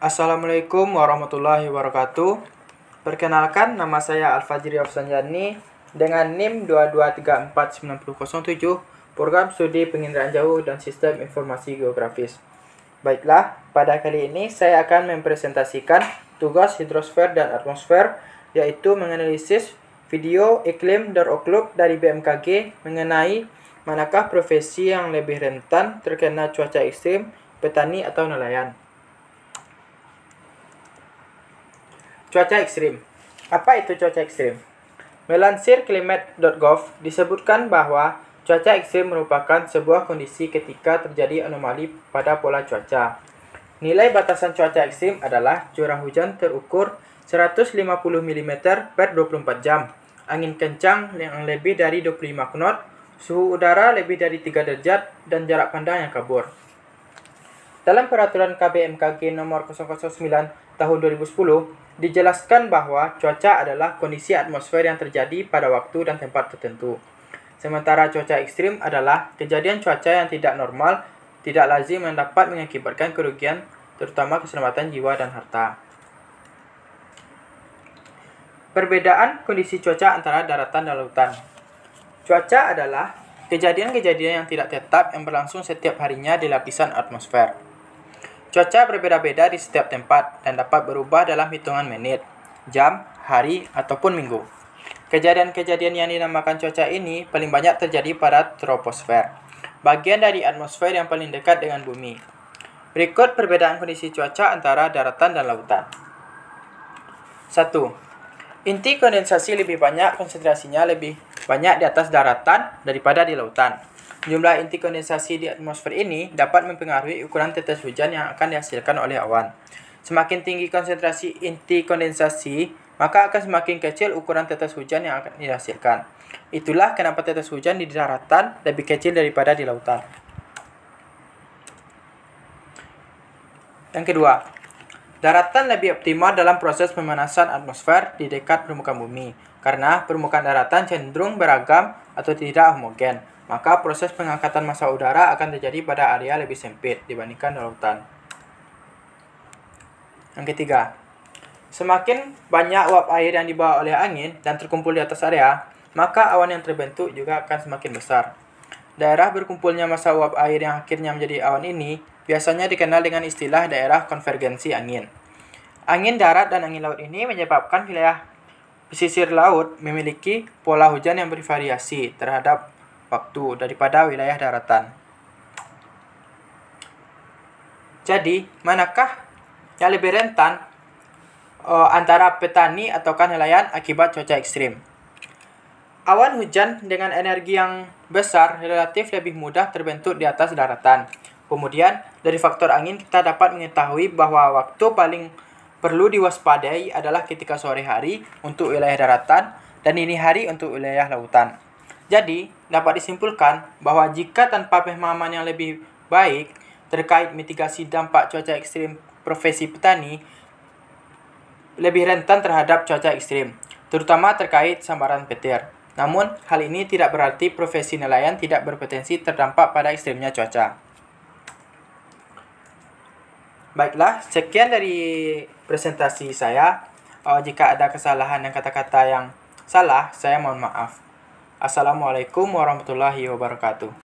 Assalamualaikum warahmatullahi wabarakatuh. Perkenalkan, nama saya Al-Fajri Afsanjani dengan NIM 2234907, Program Studi Penginderaan Jauh dan Sistem Informasi Geografis. Baiklah, pada kali ini saya akan mempresentasikan tugas hidrosfer dan atmosfer, yaitu menganalisis video iklim dan outlook dari BMKG mengenai manakah profesi yang lebih rentan terkena cuaca ekstrim, petani atau nelayan. Cuaca ekstrim. Apa itu cuaca ekstrim? Melansir climate.gov disebutkan bahwa cuaca ekstrim merupakan sebuah kondisi ketika terjadi anomali pada pola cuaca. Nilai batasan cuaca ekstrim adalah curah hujan terukur 150 mm per 24 jam, angin kencang yang lebih dari 25 knot, suhu udara lebih dari 3 derajat, dan jarak pandang yang kabur. Dalam peraturan KBMKG nomor 009 tahun 2010, dijelaskan bahwa cuaca adalah kondisi atmosfer yang terjadi pada waktu dan tempat tertentu. Sementara cuaca ekstrim adalah kejadian cuaca yang tidak normal, tidak lazim yang dapat mengakibatkan kerugian, terutama keselamatan jiwa dan harta. Perbedaan kondisi cuaca antara daratan dan lautan. Cuaca adalah kejadian-kejadian yang tidak tetap yang berlangsung setiap harinya di lapisan atmosfer. Cuaca berbeda-beda di setiap tempat dan dapat berubah dalam hitungan menit, jam, hari, ataupun minggu. Kejadian-kejadian yang dinamakan cuaca ini paling banyak terjadi pada troposfer, bagian dari atmosfer yang paling dekat dengan bumi. Berikut perbedaan kondisi cuaca antara daratan dan lautan. 1. Inti kondensasi lebih banyak, konsentrasinya lebih banyak di atas daratan daripada di lautan. Jumlah inti kondensasi di atmosfer ini dapat mempengaruhi ukuran tetes hujan yang akan dihasilkan oleh awan. Semakin tinggi konsentrasi inti kondensasi, maka akan semakin kecil ukuran tetes hujan yang akan dihasilkan. Itulah kenapa tetes hujan di daratan lebih kecil daripada di lautan. Yang kedua, daratan lebih optimal dalam proses pemanasan atmosfer di dekat permukaan bumi, karena permukaan daratan cenderung beragam atau tidak homogen. Maka proses pengangkatan massa udara akan terjadi pada area lebih sempit dibandingkan lautan. Yang ketiga, semakin banyak uap air yang dibawa oleh angin dan terkumpul di atas area, maka awan yang terbentuk juga akan semakin besar. Daerah berkumpulnya massa uap air yang akhirnya menjadi awan ini biasanya dikenal dengan istilah daerah konvergensi angin. Angin darat dan angin laut ini menyebabkan wilayah pesisir laut memiliki pola hujan yang bervariasi terhadap waktu daripada wilayah daratan. Jadi, manakah yang lebih rentan antara petani ataukah nelayan akibat cuaca ekstrim? Awan hujan dengan energi yang besar relatif lebih mudah terbentuk di atas daratan. Kemudian, dari faktor angin kita dapat mengetahui bahwa waktu paling perlu diwaspadai adalah ketika sore hari untuk wilayah daratan dan dini hari untuk wilayah lautan. Jadi, dapat disimpulkan bahwa jika tanpa pemahaman yang lebih baik terkait mitigasi dampak cuaca ekstrim, profesi petani lebih rentan terhadap cuaca ekstrim, terutama terkait sambaran petir. Namun, hal ini tidak berarti profesi nelayan tidak berpotensi terdampak pada ekstrimnya cuaca. Baiklah, sekian dari presentasi saya. Jika ada kesalahan dan kata-kata yang salah, saya mohon maaf. Assalamualaikum warahmatullahi wabarakatuh.